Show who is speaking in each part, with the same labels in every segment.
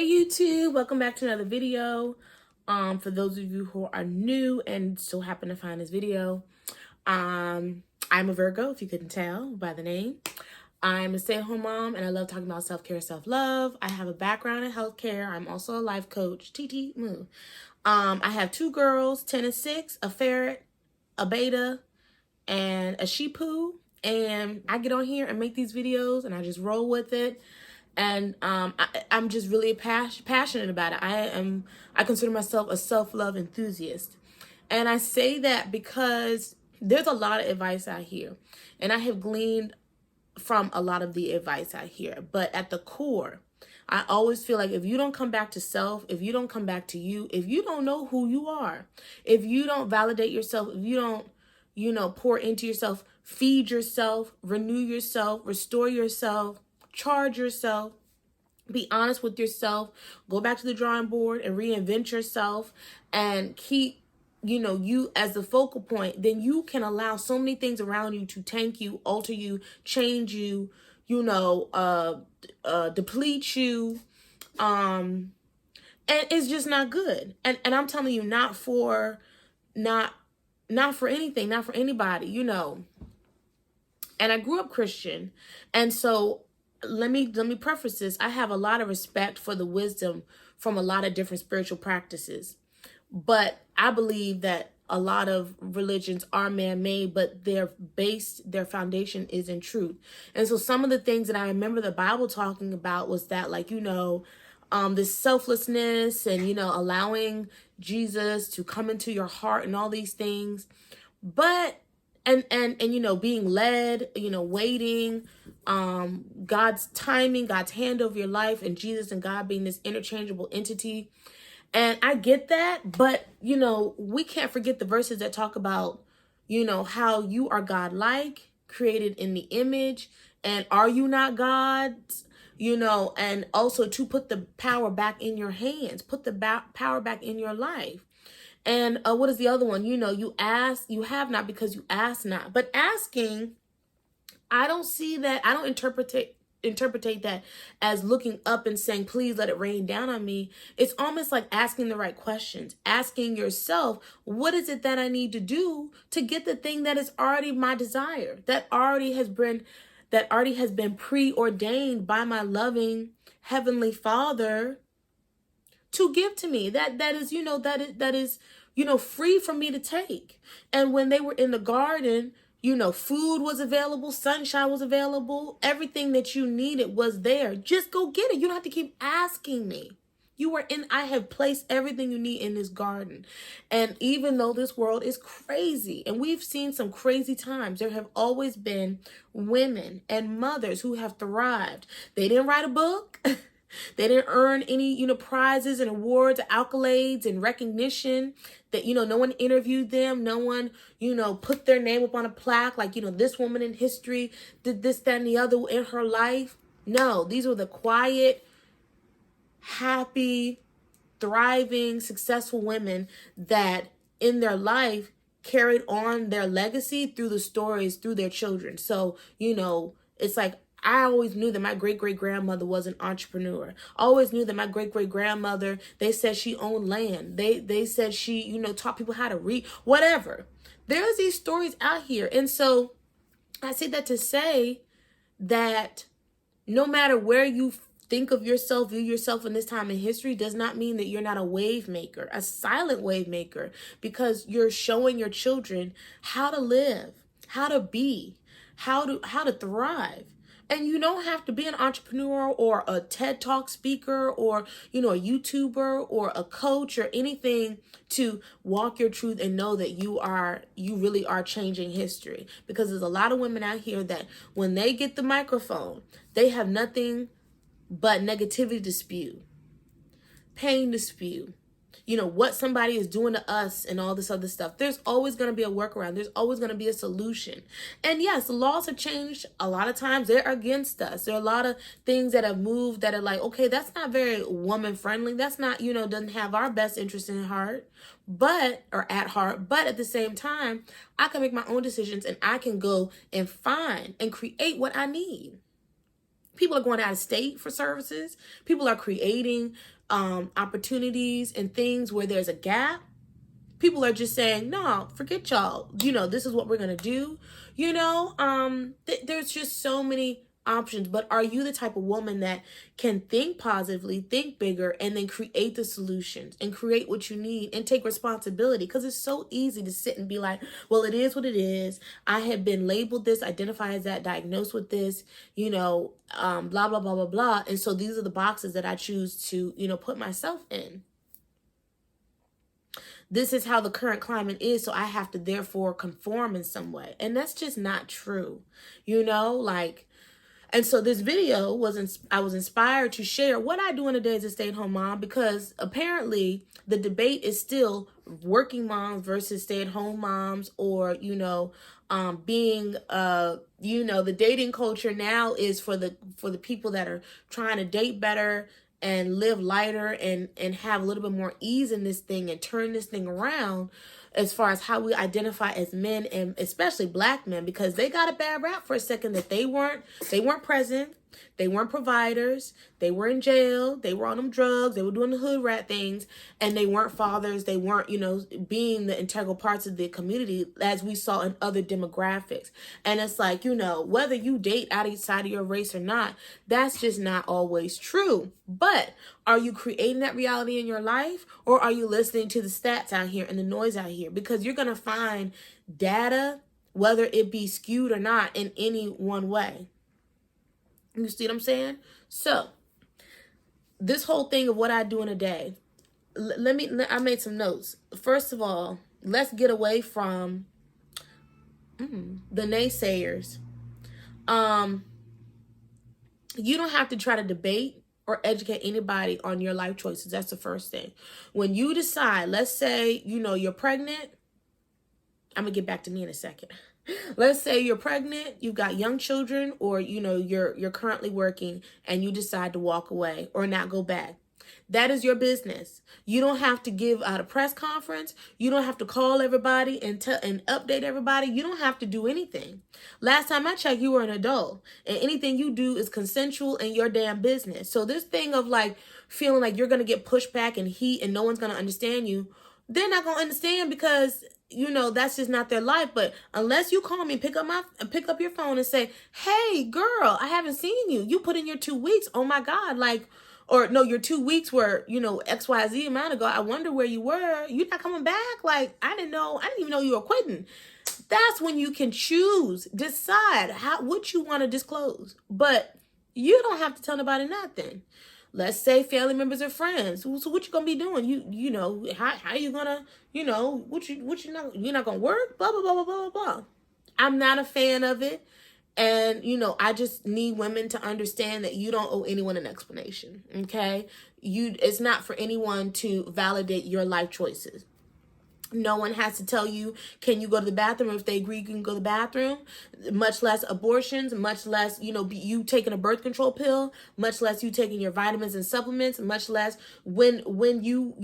Speaker 1: Hey YouTube, welcome back to another video. For those of you who are new and so happen to find this video, I'm a Virgo, if you couldn't tell by the name. I'm a stay-at-home mom and I love talking about self-care, self-love. I have a background in healthcare. I'm also a life coach. TT Moo. I have two girls, 10 and 6, a ferret, a beta, and a sheepoo. And I get on here and make these videos and I just roll with it. And I'm just really passionate about it. I consider myself a self-love enthusiast. And I say that because there's a lot of advice out here. And I have gleaned from a lot of the advice out here. But at the core, I always feel like if you don't come back to self, if you don't come back to you, if you don't know who you are, if you don't validate yourself, if you don't, pour into yourself, feed yourself, renew yourself, restore yourself, charge yourself, be honest with yourself, go back to the drawing board and reinvent yourself and keep, you as the focal point, then you can allow so many things around you to tank you, alter you, change you, deplete you. And it's just not good. And I'm telling you, not for anything, not for anybody, And I grew up Christian. And so let me preface this. I have a lot of respect for the wisdom from a lot of different spiritual practices. But I believe that a lot of religions are man-made, but their foundation is in truth. And so some of the things that I remember the Bible talking about was that, this selflessness and, allowing Jesus to come into your heart and all these things. But and being led, waiting, God's timing, God's hand over your life, and Jesus and God being this interchangeable entity. And I get that, but we can't forget the verses that talk about, how you are God-like, created in the image, and are you not God's? And also to put the power back in your hands, put the power back in your life. And what is the other one? You ask, you have not because you ask not. But asking, I don't see that. I don't interpret that as looking up and saying, please let it rain down on me. It's almost like asking the right questions, asking yourself, what is it that I need to do to get the thing that is already my desire, that already has been preordained by my loving Heavenly Father to give to me, that is free for me to take. And when they were in the garden, food was available, sunshine was available, everything that you needed was there. Just go get it. You don't have to keep asking me. I have placed everything you need in this garden. And even though this world is crazy and we've seen some crazy times, there have always been women and mothers who have thrived. They didn't write a book. They didn't earn any, prizes and awards, accolades and recognition. That, no one interviewed them. No one, put their name up on a plaque like, this woman in history did this, that, and the other in her life. No, these were the quiet, happy, thriving, successful women that in their life carried on their legacy through the stories, through their children. So, it's like, I always knew that my great-great-grandmother was an entrepreneur. I always knew that my great-great-grandmother, they said she owned land. They said she, taught people how to read, whatever. There's these stories out here. And so I say that to say that no matter where you think of yourself, view yourself in this time in history, does not mean that you're not a wave maker, a silent wave maker, because you're showing your children how to live, how to be, how to thrive. And you don't have to be an entrepreneur or a TED Talk speaker or, a YouTuber or a coach or anything to walk your truth and know that you really are changing history. Because there's a lot of women out here that when they get the microphone, they have nothing but negativity to spew, pain to spew, what somebody is doing to us and all this other stuff. There's always going to be a workaround. There's always going to be a solution. And yes, the laws have changed. A lot of times they're against us. There are a lot of things that have moved that are like, okay, that's not very woman friendly. That's not, doesn't have our best interest in heart, or at heart. But at the same time, I can make my own decisions and I can go and find and create what I need. People are going out of state for services. People are creating opportunities and things where there's a gap. People are just saying, no, forget y'all. This is what we're going to do. There's just so many options. But are you the type of woman that can think positively, think bigger, and then create the solutions and create what you need and take responsibility? Because it's so easy to sit and be like, well, it is what it is. I have been labeled this, identified as that, diagnosed with this, blah, blah, blah, blah, blah. And so these are the boxes that I choose to, put myself in. This is how the current climate is, so I have to therefore conform in some way. And that's just not true, and so this video I was inspired to share what I do in a day as a stay-at-home mom, because apparently the debate is still working moms versus stay-at-home moms, or, being, the dating culture now is for the people that are trying to date better and live lighter and have a little bit more ease in this thing and turn this thing around as far as how we identify as men, and especially Black men, because they got a bad rap for a second that they weren't present. They weren't providers. They were in jail. They were on them drugs. They were doing the hood rat things, and they weren't fathers. They weren't, being the integral parts of the community as we saw in other demographics. And it's like, whether you date outside of your race or not, that's just not always true. But are you creating that reality in your life, or are you listening to the stats out here and the noise out here? Because you're going to find data, whether it be skewed or not, in any one way. You see what I'm saying? So this whole thing of what I do in a day, I made some notes. First of all, let's get away from the naysayers. You don't have to try to debate or educate anybody on your life choices. That's the first thing. When you decide, let's say, you're pregnant. I'm going to get back to me in a second. Let's say you're pregnant, you've got young children, or, you're currently working and you decide to walk away or not go back. That is your business. You don't have to give out a press conference. You don't have to call everybody and update everybody. You don't have to do anything. Last time I checked, you were an adult, and anything you do is consensual and your damn business. So this thing of feeling like you're going to get pushed back and heat and no one's going to understand you, they're not going to understand because that's just not their life. But unless you call me, pick up your phone and say, hey, girl, I haven't seen you. You put in your 2 weeks. Oh, my God. Or no, your 2 weeks were, XYZ amount ago. I wonder where you were. You're not coming back. I didn't even know you were quitting. That's when you can decide what you want to disclose. But you don't have to tell nobody nothing. Let's say family members or friends. So what you gonna be doing? How you gonna, you're not gonna work? Blah, blah, blah, blah, blah, blah. I'm not a fan of it. And, I just need women to understand that you don't owe anyone an explanation. Okay. It's not for anyone to validate your life choices. No one has to tell you, can you go to the bathroom? If they agree, you can go to the bathroom. Much less abortions, much less, you taking a birth control pill, much less you taking your vitamins and supplements, much less when you,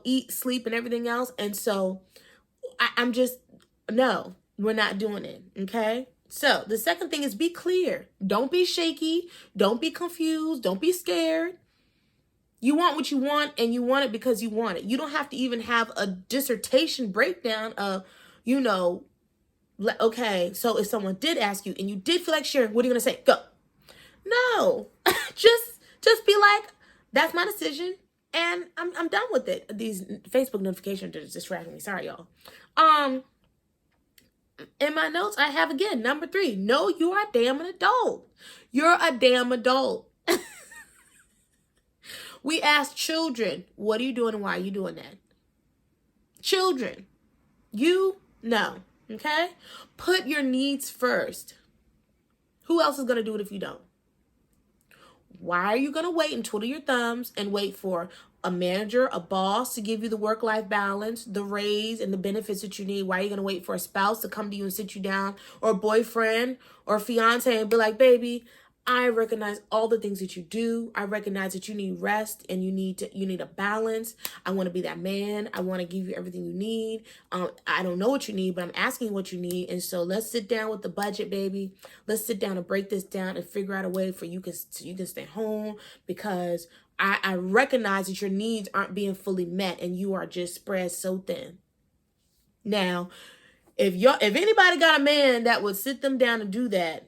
Speaker 1: eat, sleep, and everything else. And so no, we're not doing it. Okay. So the second thing is be clear. Don't be shaky. Don't be confused. Don't be scared. You want what you want, and you want it because you want it. You don't have to even have a dissertation breakdown of, okay, so if someone did ask you and you did feel like sharing, what are you going to say? Go. No, just be like, that's my decision and I'm done with it. These Facebook notifications are distracting me. Sorry, y'all. In my notes, I have, again, number 3, no, you're a damn adult. You're a damn adult. We ask children, what are you doing and why are you doing that? Children, no, okay? Put your needs first. Who else is going to do it if you don't? Why are you going to wait and twiddle your thumbs and wait for a manager, a boss to give you the work-life balance, the raise, and the benefits that you need? Why are you going to wait for a spouse to come to you and sit you down, or a boyfriend or a fiance and be like, baby, I recognize all the things that you do. I recognize that you need rest and you need a balance. I want to be that man. I want to give you everything you need. I don't know what you need, but I'm asking what you need. And so let's sit down with the budget, baby. Let's sit down and break this down and figure out a way for you can stay home, because I recognize that your needs aren't being fully met and you are just spread so thin. Now, if anybody got a man that would sit them down and do that,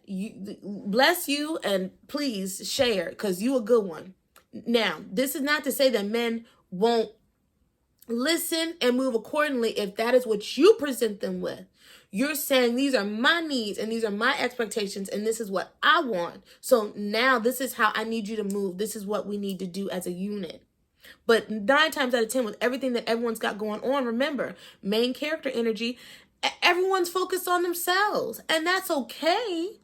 Speaker 1: bless you, and please share, because you a good one. Now, this is not to say that men won't listen and move accordingly if that is what you present them with. You're saying these are my needs and these are my expectations and this is what I want. So now this is how I need you to move. This is what we need to do as a unit. But 9 times out of 10, with everything that everyone's got going on, remember, main character energy, everyone's focused on themselves, and that's okay.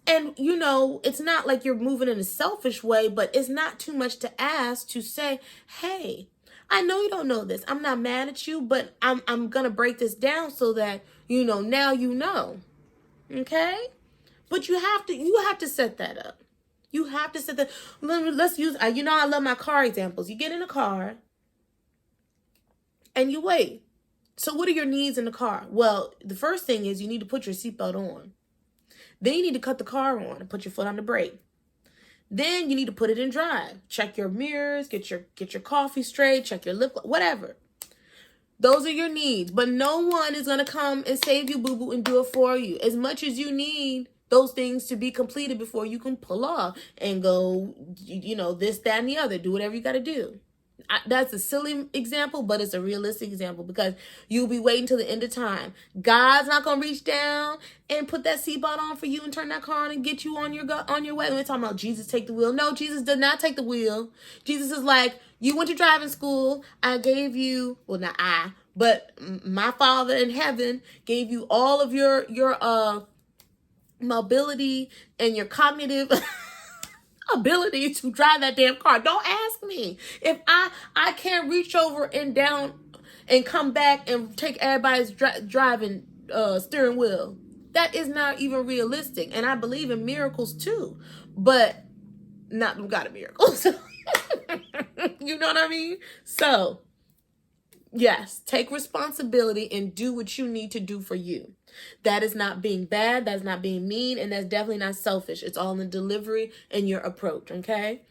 Speaker 1: And, it's not like you're moving in a selfish way, but it's not too much to ask to say, hey, I know you don't know this. I'm not mad at you, but I'm going to break this down so that, now you know. Okay? But you have to set that up. You have to set that. Let's use, I love my car examples. You get in a car and you wait. So what are your needs in the car? Well, the first thing is you need to put your seatbelt on. Then you need to cut the car on and put your foot on the brake. Then you need to put it in drive. Check your mirrors, get your coffee straight, check your lip, whatever. Those are your needs. But no one is going to come and save you, boo-boo, and do it for you. As much as you need those things to be completed before you can pull off and go, this, that, and the other. Do whatever you got to do. That's a silly example, but it's a realistic example, because you'll be waiting till the end of time. God's not going to reach down and put that seatbelt on for you and turn that car on and get you on your way. We're talking about Jesus take the wheel. No, Jesus did not take the wheel. Jesus is like, you went to driving school. I gave you, well, not I, but my Father in heaven gave you all of your mobility and your cognitive ability to drive that damn car. Don't ask me if I can't reach over and down and come back and take everybody's driving steering wheel. That is not even realistic. And I believe in miracles too, but not God of miracles. You know what I mean? So yes, take responsibility and do what you need to do for you. That is not being bad. That's not being mean. And that's definitely not selfish. It's all in the delivery and your approach. Okay.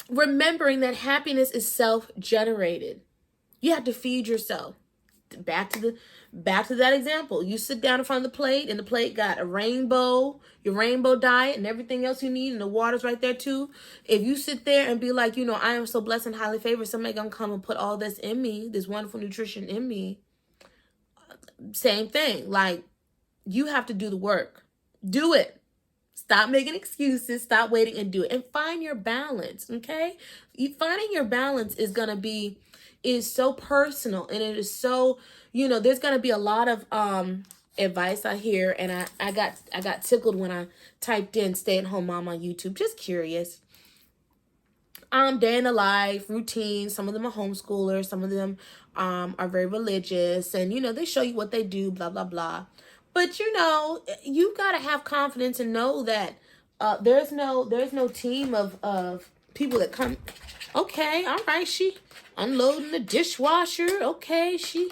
Speaker 1: Remembering that happiness is self-generated. You have to feed yourself. Back to that example. You sit down in front of the plate and the plate got a rainbow, your rainbow diet and everything else you need. And the water's right there too. If you sit there and be like, I am so blessed and highly favored. Somebody gonna come and put all this in me, this wonderful nutrition in me. Same thing. Like, you have to do the work. Do it. Stop making excuses. Stop waiting and do it. And find your balance. Okay? Finding your balance is so personal, and it is so, there's going to be a lot of advice I hear, and I got tickled when I typed in stay-at-home mom on YouTube. Just curious. Day in the life, routine. Some of them are homeschoolers. Some of them are very religious. And, they show you what they do, blah, blah, blah. But, you got to have confidence and know that there's no team of people that come. Okay, all right, she unloading the dishwasher. Okay, she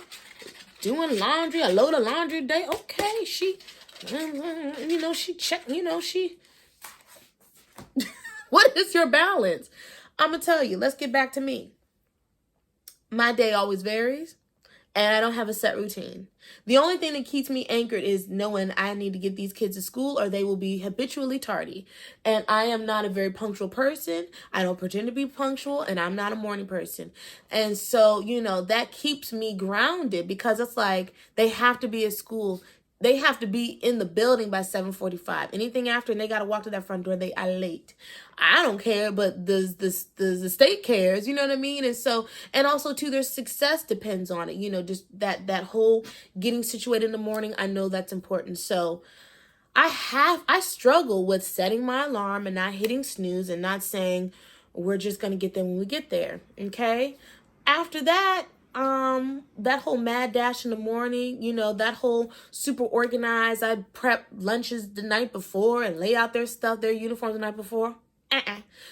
Speaker 1: doing laundry, a load of laundry a day. Okay, she, she check, she. What is your balance? I'm going to tell you, let's get back to me. My day always varies, and I don't have a set routine. The only thing that keeps me anchored is knowing I need to get these kids to school or they will be habitually tardy. And I am not a very punctual person. I don't pretend to be punctual, and I'm not a morning person. And so, that keeps me grounded, because it's like they have to be at school. They have to be in the building by 7:45. Anything after and they got to walk to that front door, they are late. I don't care, but the state cares, you know what I mean? And so, and also too, their success depends on it. Just that whole getting situated in the morning. I know that's important. So I struggle with setting my alarm and not hitting snooze and not saying we're just going to get there when we get there. Okay. After that, that whole mad dash in the morning, that whole super organized, I'd prep lunches the night before and lay out their stuff, their uniforms the night before.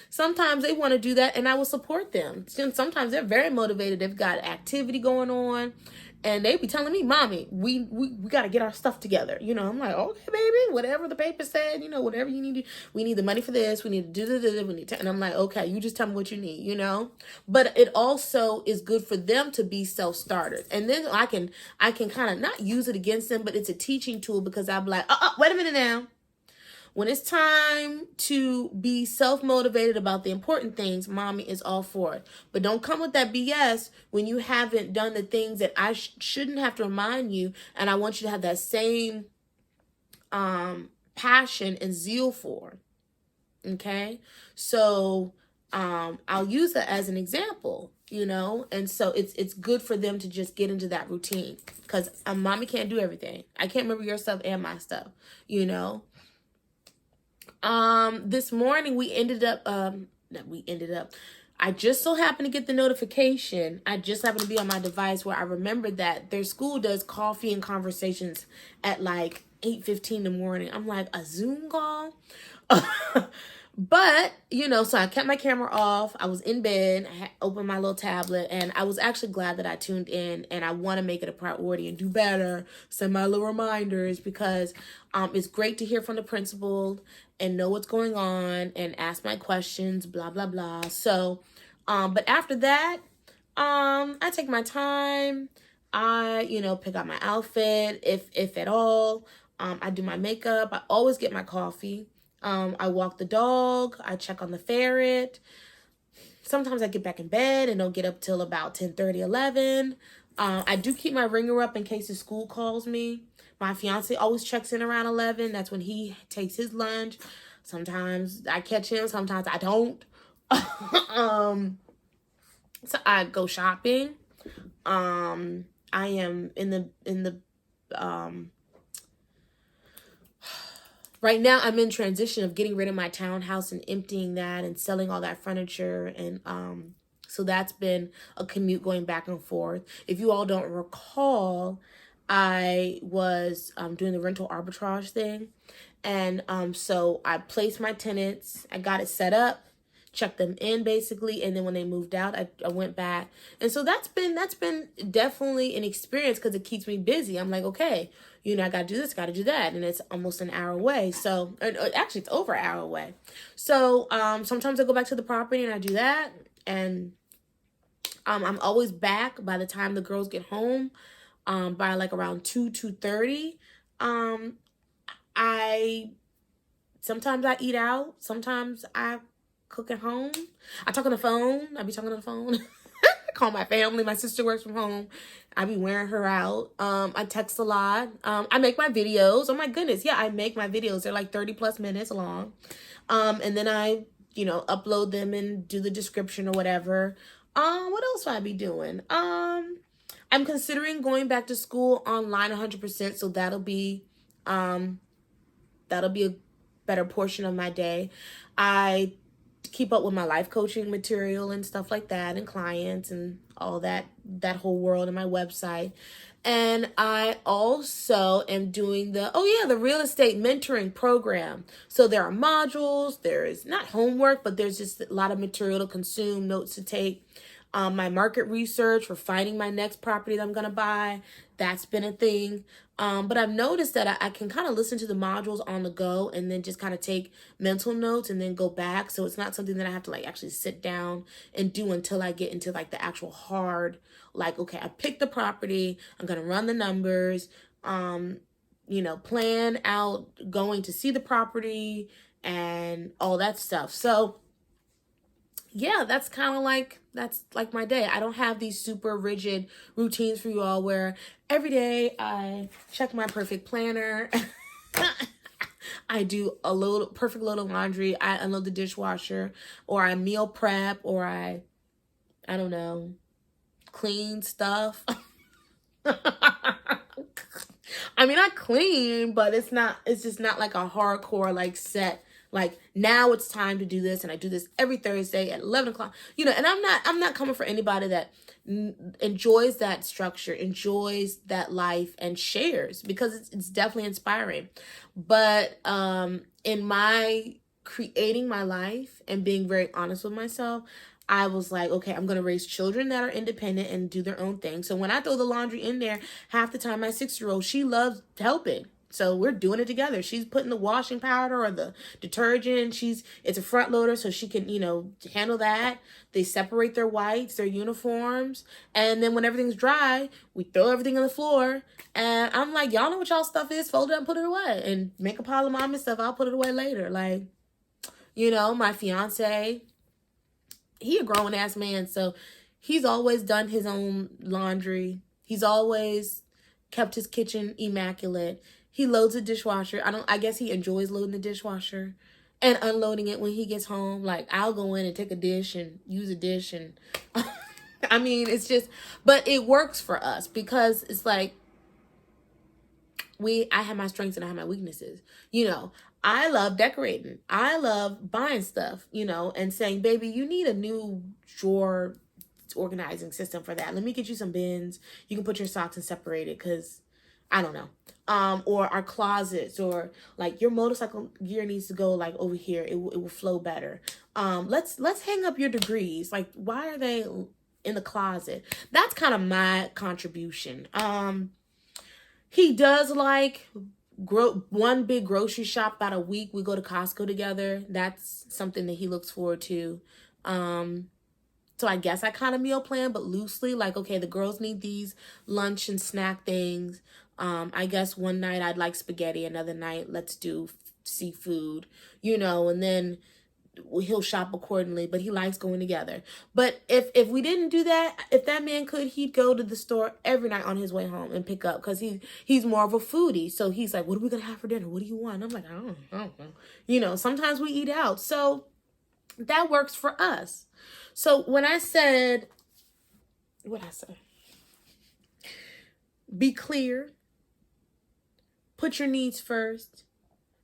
Speaker 1: Sometimes they want to do that, and I will support them. Sometimes they're very motivated. They've got activity going on, and they be telling me, "Mommy, we got to get our stuff together." I'm like, "Okay, baby, whatever the paper said, whatever you need to. We need the money for this. We need to do this. We need to." And I'm like, "Okay, you just tell me what you need." But it also is good for them to be self-starters, and then I can kind of not use it against them, but it's a teaching tool, because I'm like, wait a minute now. When it's time to be self-motivated about the important things, mommy is all for it. But don't come with that BS when you haven't done the things that I shouldn't have to remind you. And I want you to have that same passion and zeal for. Okay? So I'll use that as an example, and so it's good for them to just get into that routine, because mommy can't do everything. I can't remember your stuff and my stuff, This morning I just so happened to get the notification. I just happened to be on my device where I remembered that their school does coffee and conversations at like 8:15 in the morning. I'm like, a Zoom call? But, so I kept my camera off. I was in bed. I had opened my little tablet, and I was actually glad that I tuned in, and I want to make it a priority and do better. Send my little reminders, because it's great to hear from the principal and know what's going on and ask my questions, blah, blah, blah. So, but after that, I take my time. I, pick out my outfit, if at all. I do my makeup. I always get my coffee. I walk the dog. I check on the ferret. Sometimes I get back in bed and don't get up till about 10:30, 11. I do keep my ringer up in case the school calls me. My fiance always checks in around 11. That's when he takes his lunch. Sometimes I catch him. Sometimes I don't. So I go shopping. I am in the right now, I'm in transition of getting rid of my townhouse and emptying that and selling all that furniture. And so that's been a commute going back and forth. If you all don't recall, I was doing the rental arbitrage thing. And so I placed my tenants. I got it set up, checked them in basically. And then when they moved out, I went back. And so that's been definitely an experience, because it keeps me busy. I'm like, okay, I got to do this, got to do that. And it's almost an hour away. So actually, it's over an hour away. So sometimes I go back to the property and I do that. And I'm always back by the time the girls get home, by like around 2:30. Sometimes I eat out. Sometimes I cook at home. I talk on the phone. I be talking on the phone. I call my family. My sister works from home. I be wearing her out. I text a lot. I make my videos. Oh my goodness. Yeah, I make my videos. They're like 30+ minutes long. And then I, upload them and do the description or whatever. What else will I be doing? I'm considering going back to school online 100%. So that'll be a better portion of my day. I keep up with my life coaching material and stuff like that, and clients and all that whole world, and my website. And I also am doing the real estate mentoring program. So there are modules, there is not homework, but there's just a lot of material to consume, notes to take. My market research for finding my next property that I'm going to buy. That's been a thing. But I've noticed that I can kind of listen to the modules on the go and then just kind of take mental notes and then go back. So it's not something that I have to like actually sit down and do until I get into like the actual hard, like, okay, I picked the property. I'm going to run the numbers, plan out going to see the property and all that stuff. So yeah, that's like my day. I don't have these super rigid routines for you all where every day I check my perfect planner. I do a perfect load of laundry. I unload the dishwasher, or I meal prep, or I don't know, clean stuff. I mean, I clean, but it's just not like a hardcore, like set Like, now it's time to do this, and I do this every Thursday at 11 o'clock. You know, and I'm not coming for anybody that enjoys that structure, enjoys that life, and shares, because it's definitely inspiring. But in my creating my life and being very honest with myself, I was like, okay, I'm going to raise children that are independent and do their own thing. So when I throw the laundry in there, half the time my 6-year-old, she loves helping. So we're doing it together. She's putting the washing powder or the detergent. It's a front loader, so she can, handle that. They separate their whites, their uniforms. And then when everything's dry, we throw everything on the floor. And I'm like, y'all know what y'all stuff is? Fold it up and put it away. And make a pile of mama stuff. I'll put it away later. Like, my fiance, he a grown ass man. So he's always done his own laundry. He's always kept his kitchen immaculate. He loads a dishwasher. I guess he enjoys loading the dishwasher and unloading it when he gets home. Like, I'll go in and take a dish and use a dish. And I mean, it's just, but it works for us because it's like, I have my strengths and I have my weaknesses. I love decorating. I love buying stuff, and saying, baby, you need a new drawer organizing system for that. Let me get you some bins. You can put your socks and separate it, because I don't know. Or our closets, or like your motorcycle gear needs to go like over here. It will flow better. Let's hang up your degrees. Like, why are they in the closet? That's kind of my contribution. He does like one big grocery shop about a week. We go to Costco together. That's something that he looks forward to. So I guess I kind of meal plan, but loosely, like, okay, the girls need these lunch and snack things. I guess one night I'd like spaghetti. Another night, let's do seafood, and then he'll shop accordingly, but he likes going together. But if we didn't do that, if that man could, he'd go to the store every night on his way home and pick up, because he's more of a foodie. So he's like, what are we gonna have for dinner? What do you want? I'm like, I don't know. Sometimes we eat out. So that works for us. So when I said, what I said, be clear, put your needs first,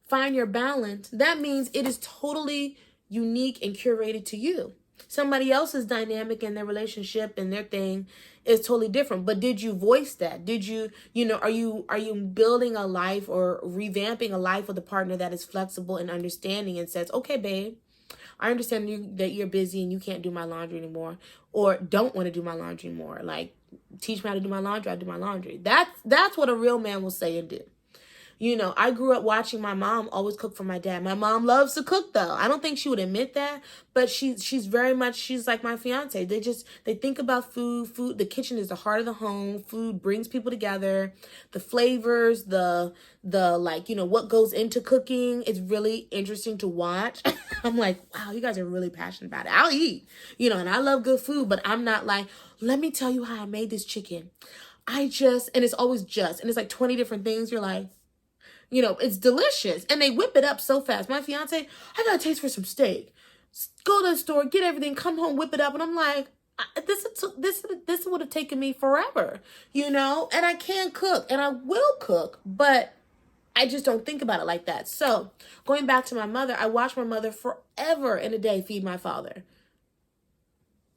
Speaker 1: find your balance, that means it is totally unique and curated to you. Somebody else's dynamic in their relationship and their thing is totally different. But did you voice that? Did you, are you building a life or revamping a life with a partner that is flexible and understanding and says, okay, babe, I understand that you're busy and you can't do my laundry anymore, or don't want to do my laundry anymore. Like, teach me how to do my laundry. I do my laundry. That's what a real man will say and do. I grew up watching my mom always cook for my dad. My mom loves to cook, though. I don't think she would admit that, but she's very much, she's like my fiance. They think about food. The kitchen is the heart of the home. Food brings people together. The flavors, the like, what goes into cooking. It's really interesting to watch. I'm like, wow, you guys are really passionate about it. I'll eat, and I love good food, but I'm not like, let me tell you how I made this chicken. And it's always and it's like 20 different things. You're like, it's delicious. And they whip it up so fast. My fiance, I got a taste for some steak. Go to the store, get everything, come home, whip it up. And I'm like, this would have taken me forever, and I can cook and I will cook, but I just don't think about it like that. So going back to my mother, I watched my mother forever in a day feed my father.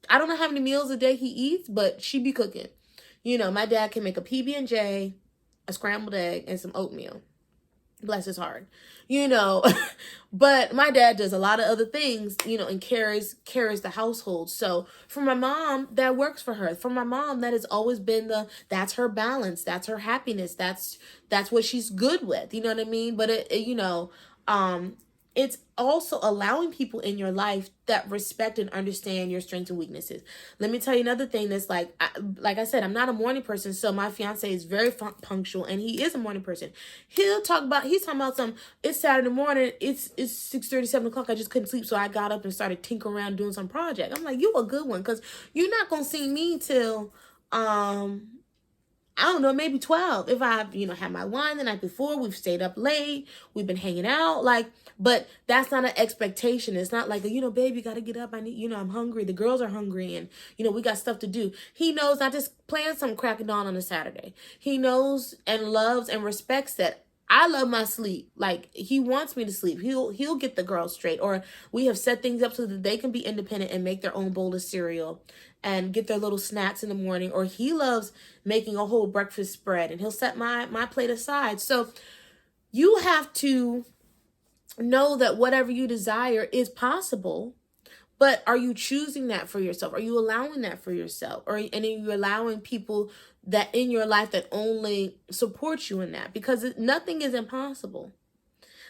Speaker 1: I don't know how many meals a day he eats, but she be cooking. My dad can make a PB&J, a scrambled egg, and some oatmeal. Bless his heart, but my dad does a lot of other things, and carries the household. So for my mom, that works for her. For my mom, that has always been that's her balance. That's her happiness. That's what she's good with. You know what I mean? But it's also allowing people in your life that respect and understand your strengths and weaknesses. Let me tell you another thing that's like I said, I'm not a morning person. So my fiance is very punctual, and he is a morning person. He's talking about it's Saturday morning. It's 6:30, 7 o'clock. I just couldn't sleep. So I got up and started tinkering around doing some project. I'm like, you a good one. 'Cause you're not going to see me till, I don't know, maybe 12. If I've, had my wine the night before, we've stayed up late, we've been hanging out, but that's not an expectation. It's not like, babe, you got to get up. I need, I'm hungry. The girls are hungry and, we got stuff to do. He knows not just playing some crack of dawn on a Saturday. He knows and loves and respects that I love my sleep. Like, he wants me to sleep. He'll get the girls straight. Or we have set things up so that they can be independent and make their own bowl of cereal and get their little snacks in the morning. Or he loves making a whole breakfast spread, and he'll set my plate aside. So you have to know that whatever you desire is possible. But are you choosing that for yourself? Are you allowing that for yourself? And are you allowing people that in your life that only support you in that? Because nothing is impossible.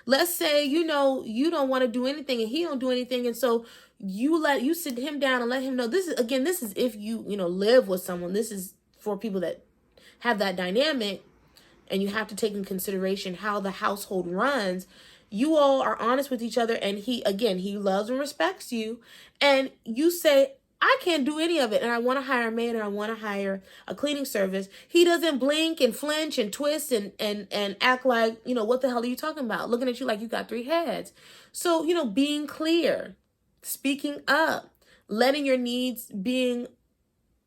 Speaker 1: Let's say, you don't want to do anything and he don't do anything. And so you sit him down and let him know, this is if you live with someone. This is for people that have that dynamic, and you have to take in consideration how the household runs. You all are honest with each other, and he loves and respects you, and you say, I can't do any of it, and I want to hire a maid, or I want to hire a cleaning service. He doesn't blink and flinch and twist and act like, what the hell are you talking about? Looking at you like you got 3 heads. So, being clear, speaking up, letting your needs being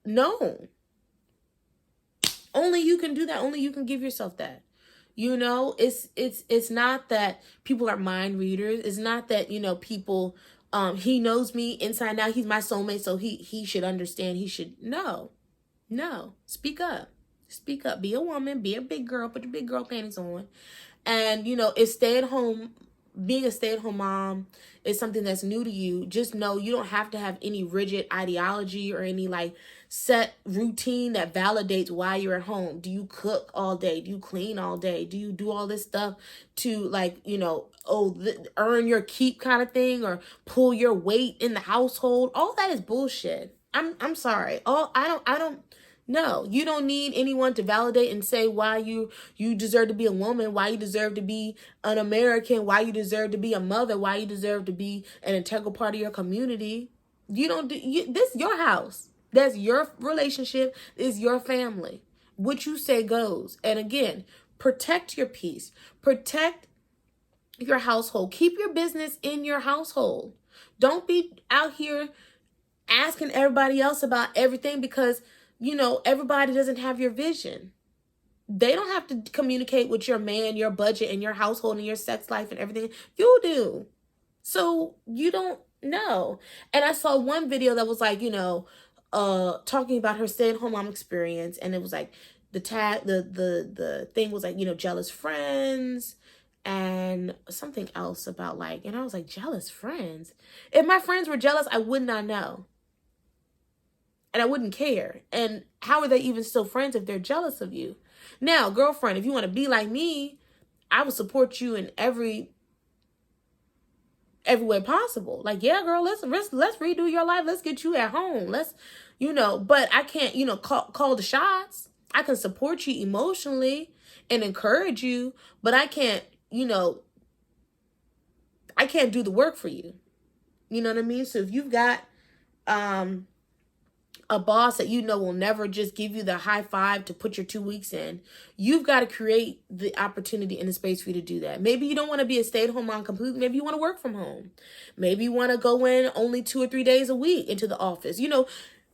Speaker 1: known. Only you can do that. Only you can give yourself that. It's not that people are mind readers. It's not that, people, he knows me inside and out. He's my soulmate, so he should understand. No. Speak up. Speak up. Be a woman. Be a big girl. Put your big girl panties on. And, if being a stay-at-home mom is something that's new to you, just know you don't have to have any rigid ideology or any set routine that validates why you're at home. Do you cook all day? Do you clean all day? Do you do all this stuff to earn your keep kind of thing, or pull your weight in the household? All that is bullshit. I'm sorry. No, you don't need anyone to validate and say why you deserve to be a woman, why you deserve to be an American, why you deserve to be a mother, why you deserve to be an integral part of your community. This is your house. That's your relationship. Is your family. What you say goes. And again, protect your peace. Protect your household. Keep your business in your household. Don't be out here asking everybody else about everything, because everybody doesn't have your vision. They don't have to communicate with your man, your budget, and your household, and your sex life, and everything. You do. So you don't know. And I saw one video that was talking about her stay-at-home mom experience, and it was the thing was jealous friends and something else about and I was like, jealous friends? If my friends were jealous, I would not know. And I wouldn't care. And how are they even still friends if they're jealous of you? Now, girlfriend, if you want to be like me, I would support you in every way possible. Yeah, girl, let's redo your life. Let's get you at home. Let's, but I can't, call the shots. I can support you emotionally and encourage you, but I can't, I can't do the work for you. You know what I mean? So if you've got, a boss that will never just give you the high five to put your 2 weeks in, you've got to create the opportunity and the space for you to do that. Maybe you don't want to be a stay-at-home mom completely. Maybe you want to work from home. Maybe you want to go in only 2 or 3 days a week into the office.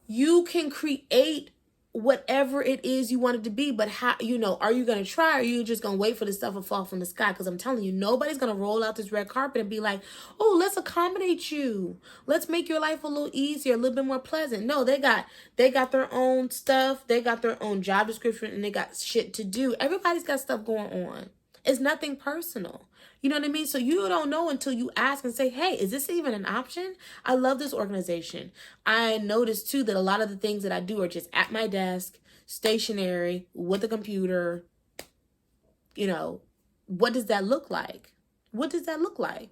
Speaker 1: You can create whatever it is you want it to be, but how, are you going to try, or are you just going to wait for the stuff to fall from the sky? Because I'm telling you, nobody's going to roll out this red carpet and be like, oh, let's accommodate you. Let's make your life a little easier, a little bit more pleasant. No, they got their own stuff. They got their own job description, and they got shit to do. Everybody's got stuff going on. It's nothing personal. You know what I mean? So you don't know until you ask and say, hey, is this even an option? I love this organization. I noticed too that a lot of the things that I do are just at my desk, stationary, with a computer. What does that look like? What does that look like?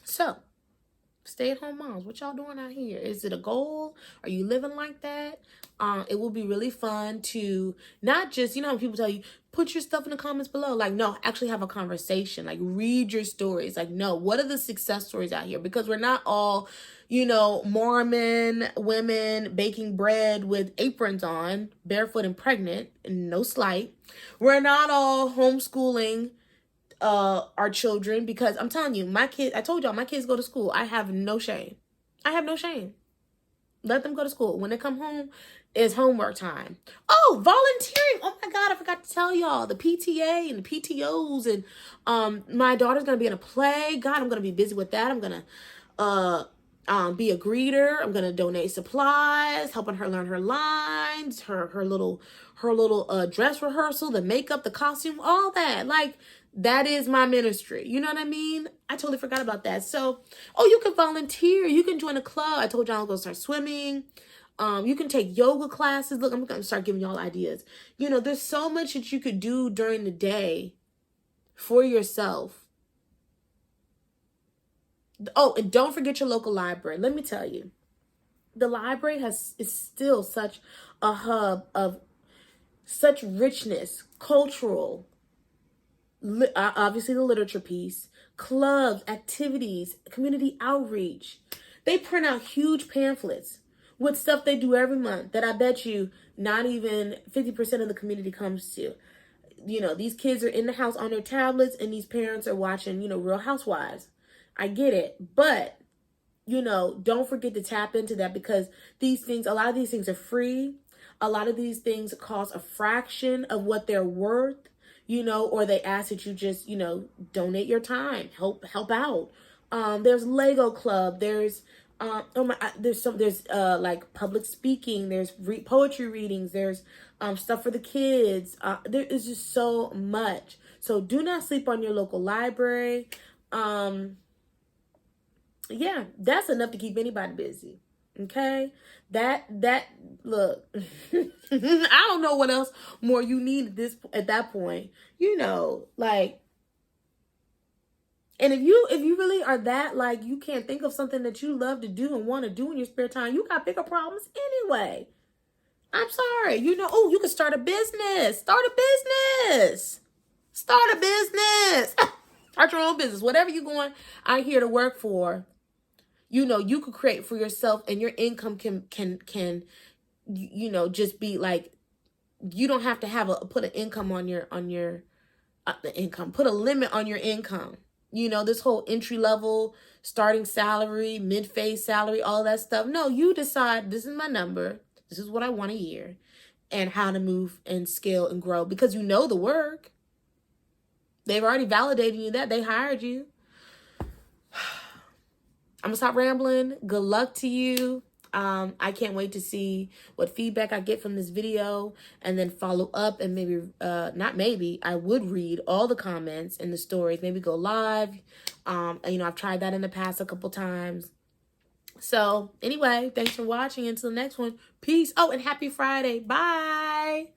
Speaker 1: So, stay-at-home moms, what y'all doing out here? Is it a goal? Are you living like that? It will be really fun to not just, how people tell you, put your stuff in the comments below. No, actually have a conversation. Read your stories. No, what are the success stories out here? Because we're not all, Mormon women baking bread with aprons on, barefoot and pregnant, and no slight. We're not all homeschooling our children, because I'm telling you, I told y'all, my kids go to school. I have no shame. I have no shame. Let them go to school. When they come home, it's homework time. Oh, volunteering. Oh my God, I forgot to tell y'all. The PTA and the PTOs, and my daughter's gonna be in a play. God, I'm gonna be busy with that. I'm gonna be a greeter. I'm gonna donate supplies, helping her learn her lines, her little dress rehearsal, the makeup, the costume, all that. Like, that is my ministry. You know what I mean? I totally forgot about that. So, oh, you can volunteer. You can join a club. I told y'all I'm gonna start swimming. You can take yoga classes. Look, I'm gonna start giving y'all ideas. You know, there's so much that you could do during the day for yourself. Oh, and don't forget your local library. Let me tell you, the library is still such a hub of such richness, cultural, obviously the literature piece, clubs, activities, community outreach. They print out huge pamphlets with stuff they do every month that I bet you not even 50% of the community comes to. You know, these kids are in the house on their tablets, and these parents are watching, you know, Real Housewives. I get it. But, you know, don't forget to tap into that, because these things, a lot of these things are free. A lot of these things cost a fraction of what they're worth, you know, or they ask that you just, you know, donate your time, help out. There's Lego Club. There's there's like public speaking. There's poetry readings. There's stuff for the kids. There is just so much. So do not sleep on your local library. Yeah, that's enough to keep anybody busy. Okay? That look, I don't know what else more you need at that point. You know, like, and if you really are that, like, you can't think of something that you love to do and want to do in your spare time, you got bigger problems anyway. I'm sorry. You know, oh, you can start a business. Start a business. Start a business. Start your own business. Whatever you're going out here to work for, you know, you could create for yourself, and your income can you know, just be like, you don't have to put an income on your income. Put a limit on your income. You know, this whole entry level, starting salary, mid-phase salary, all that stuff. No, you decide, this is my number. This is what I want a year, and how to move and scale and grow, because you know the work. They've already validated you that they hired you. I'm gonna stop rambling. Good luck to you. I can't wait to see what feedback I get from this video, and then follow up, and maybe, not maybe, I would read all the comments and the stories, maybe go live. You know, I've tried that in the past a couple times. So anyway, thanks for watching. Until the next one, peace. Oh, and happy Friday. Bye.